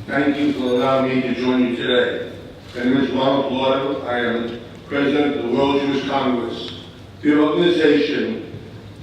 Thank you for allowing me to join you today. My name is Ronald Lauder. I am President of the World Jewish Congress, the organization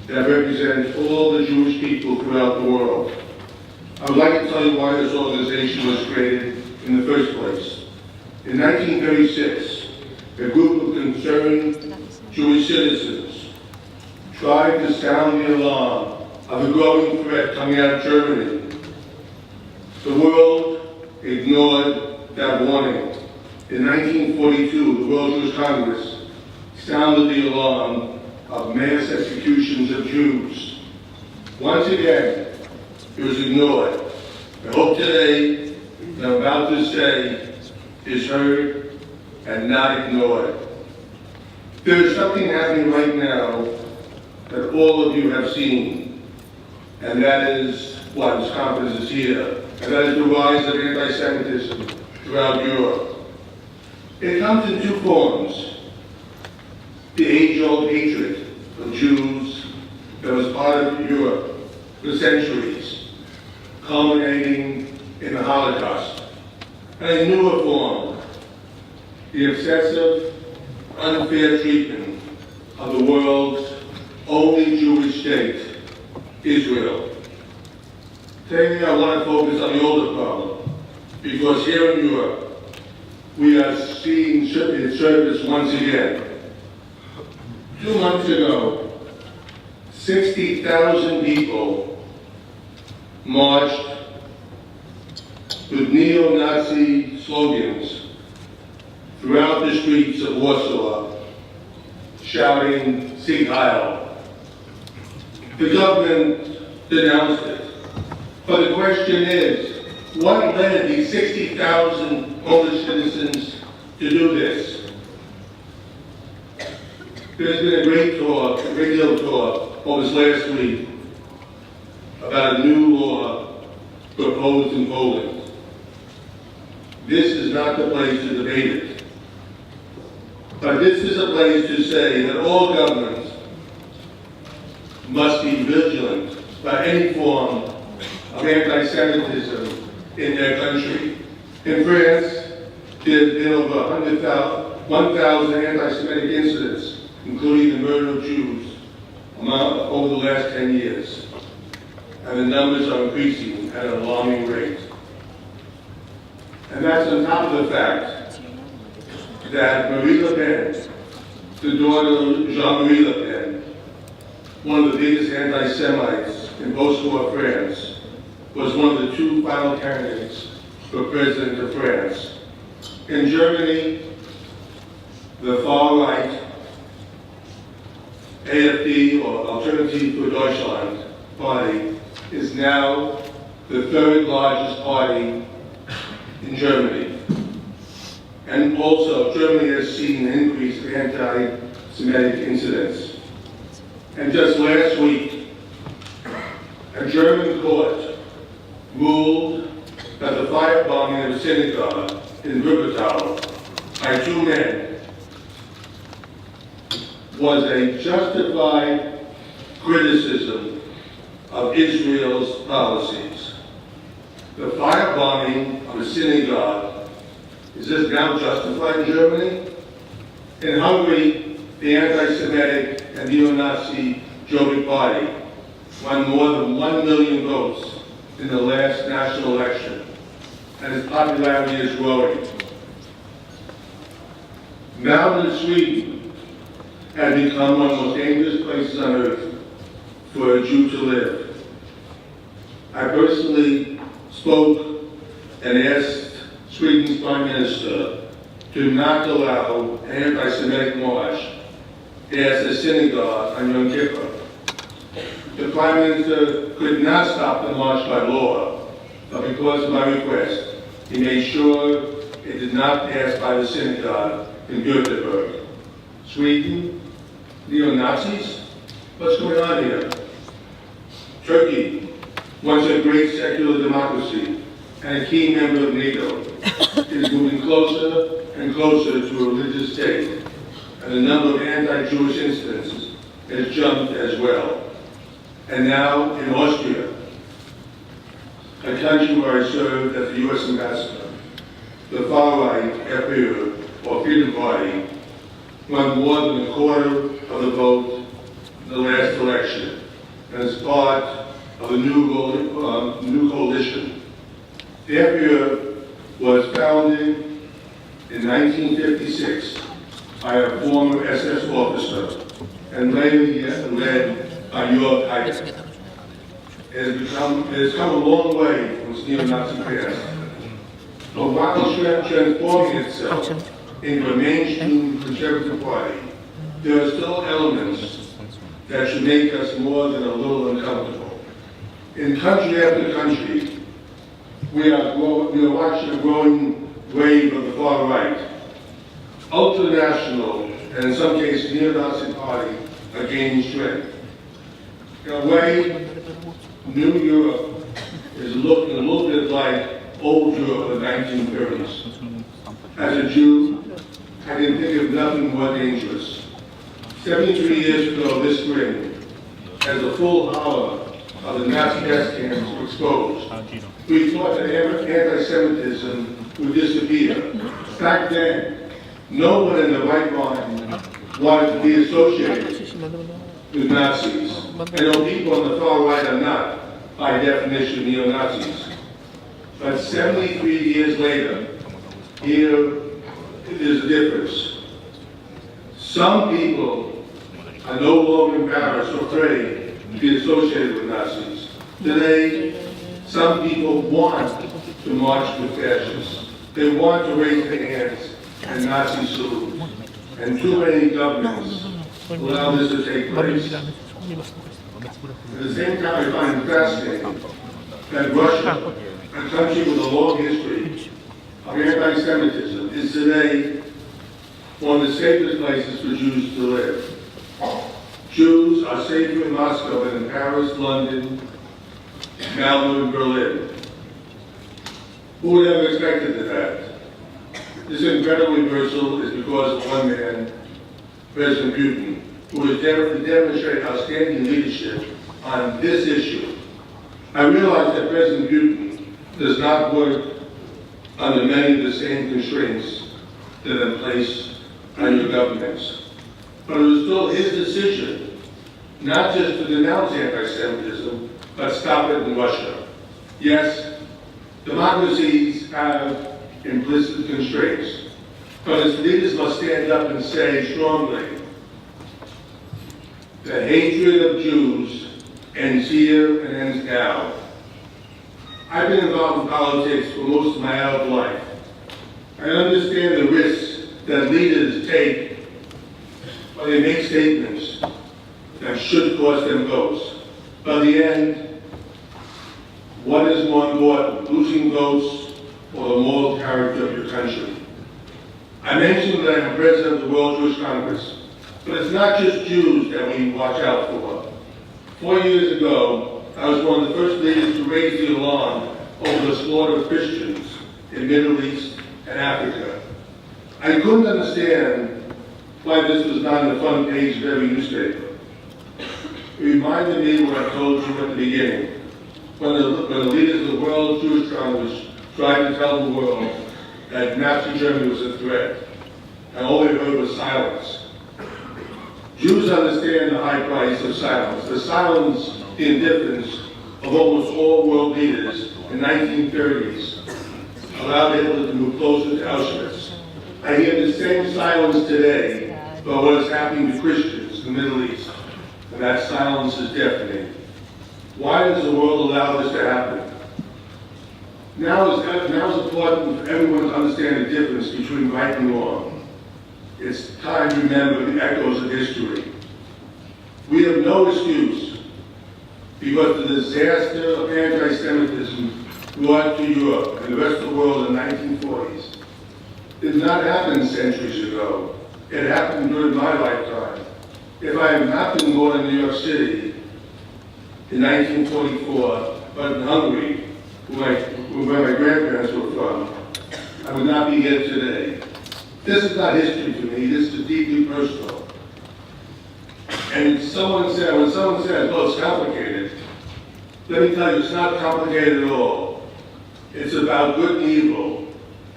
that represents all the Jewish people throughout the world. I would like to tell you why this organization was created in the first place. In 1936, a group of concerned Jewish citizens tried to sound the alarm of a growing threat coming out of Germany. The world ignored that warning. In 1942, the World Jewish Congress sounded the alarm of mass executions of Jews. Once again, it was ignored. I hope today what I'm about to say is heard and not ignored. There is something happening right now that all of you have seen, and that is why this conference is here, and that is the rise of anti-Semitism throughout Europe. It comes in two forms. The age-old hatred of Jews that was part of Europe for centuries, culminating in the Holocaust. And a newer form, the obsessive, unfair treatment of the world's only Jewish state, Israel. Today I want to focus on the older problem, because here in Europe, we are seeing its surface once again. 2 months ago, 60,000 people marched with neo-Nazi slogans throughout the streets of Warsaw, shouting, "Sieg Heil." The government denounced it. But the question is, what led these 60,000 Polish citizens to do this? There's been a great deal of talk over this last week about a new law proposed in Poland. This is not the place to debate it. But this is a place to say that all governments must be vigilant about any form of anti-Semitism in their country. In France, there's been over 1,000 anti-Semitic incidents, including the murder of Jews, over the last 10 years. And the numbers are increasing at an alarming rate. And that's on top of the fact that Marie Le Pen, the daughter of Jean-Marie Le Pen, one of the biggest anti-Semites in post-war France, was one of the two final candidates for president of France. In Germany, the far-right AfD, or Alternative für Deutschland party, is now the third largest party in Germany. And also, Germany has seen an increase of anti-Semitic incidents. And just last week, a German court ruled that the firebombing of a synagogue in Wuppertal by two men was a justified criticism of Israel's policies. The firebombing of a synagogue, is this now justified in Germany? In Hungary, the anti-Semitic and neo-Nazi Jobbik Party won more than 1 million votes in the last national election, and its popularity is growing. Now that Sweden has become one of the most dangerous places on earth for a Jew to live, I personally spoke and asked Sweden's Prime Minister to not allow an anti-Semitic march past a synagogue on Yom Kippur. The Prime Minister could not stop the march by law, but because of my request, he made sure it did not pass by the synagogue in Göteborg. Sweden? Neo-Nazis? What's going on here? Turkey, once a great secular democracy and a key member of NATO, is moving closer and closer to a religious state, and the number of anti-Jewish incidents has jumped as well. And now in Austria, a country where I served as the U.S. ambassador, the far-right FPU, or Freedom Party, won more than a quarter of the vote in the last election, and is part of a new coalition. The FPU was founded in 1956 by a former SS officer and later led by your type. It has come a long way from its neo-Nazi past. But while transforming itself into a mainstream conservative party, there are still elements that should make us more than a little uncomfortable. In country after country, we are watching a growing wave of the far right. Ultranational, and in some cases neo-Nazi party, are gaining strength. In a way, New Europe is looking a little bit like old Europe in the 1930s. As a Jew, I can think of nothing more dangerous. 73 years ago this spring, as the full horror of the Nazi gas camps were exposed, we thought that anti-Semitism would disappear. Back then, no one in the right mind wanted to be associated with Nazis. I know people on the far right are not, by definition, neo-Nazis. But 73 years later, here is a difference. Some people are no longer embarrassed or afraid to be associated with Nazis. Today, some people want to march with fascists. They want to raise their hands and Nazi salute. And too many governments allow this to take place. At the same time, I find it fascinating that Russia, a country with a long history of anti-Semitism, is today one of the safest places for Jews to live. Jews are safer in Moscow than in Paris, London, Malmö, and Berlin. Who would have expected that? This incredible reversal is because of one man, President Putin, who has demonstrated outstanding leadership on this issue. I realize that President Putin does not work under many of the same constraints that are placed on your governments. But it was still his decision not just to denounce anti-Semitism, but stop it in Russia. Yes, democracies have implicit constraints, but its leaders must stand up and say strongly that hatred of Jews ends here and ends now. I've been involved in politics for most of my adult life. I understand the risks that leaders take when they make statements that should cost them votes. But in the end, what is more important, losing votes or the moral character of your country? I mentioned that I'm president of the World Jewish Congress, but it's not just Jews that we watch out for. 4 years ago, I was one of the first leaders to raise the alarm over the slaughter of Christians in the Middle East and Africa. I couldn't understand why this was not on the front page of every newspaper. It reminded me what I told you at the beginning, when the leaders of the World Jewish Congress tried to tell the world that Nazi Germany was a threat, and all they heard was silence. Jews understand the high price of silence, the indifference of almost all world leaders in the 1930s allowed Hitler to move closer to Auschwitz. I hear the same silence today about what is happening to Christians in the Middle East, and that silence is deafening. Why does the world allow this to happen? Now is important for everyone to understand the difference between right and wrong. It's time to remember the echoes of history. We have no excuse because the disaster of anti-Semitism brought to Europe and the rest of the world in the 1940s did not happen centuries ago. It happened during my lifetime. If I had not been born in New York City in 1944, but in Hungary, where my grandparents were from, I would not be here today. This is not history to me, this is deeply personal. And when someone says, oh, it's complicated, let me tell you, it's not complicated at all. It's about good and evil,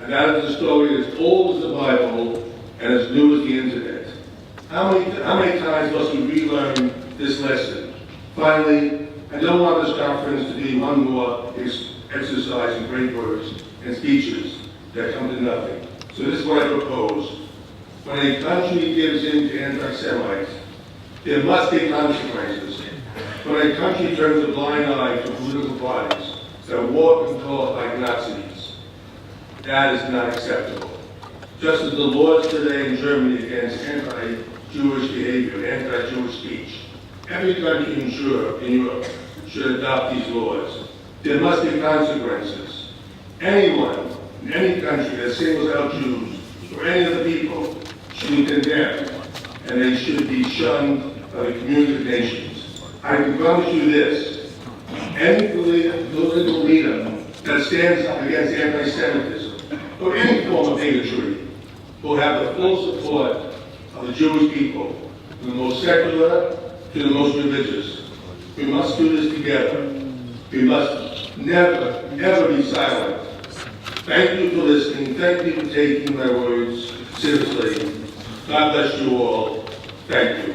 and that is a story as old as the Bible and as new as the internet. How many times must we relearn this lesson? Finally, I don't want this conference to be one more exercise in great words and speeches that come to nothing. So this is what I propose. When a country gives in to anti-Semites, there must be consequences. When a country turns a blind eye to political parties that walk and talk like Nazis, that is not acceptable. Just as the laws today in Germany against anti-Jewish behavior, anti-Jewish speech, every country in Europe should adopt these laws. There must be consequences. Anyone in any country that singles out Jews or any other people should be condemned, and they should be shunned by the community of nations. I can promise you this: any political leader that stands up against anti-Semitism or any form of bigotry will have the full support of the Jewish people, from the most secular to the most religious. We must do this together. We must never, ever be silent. Thank you for listening. Thank you for taking my words seriously. God bless you all. Thank you.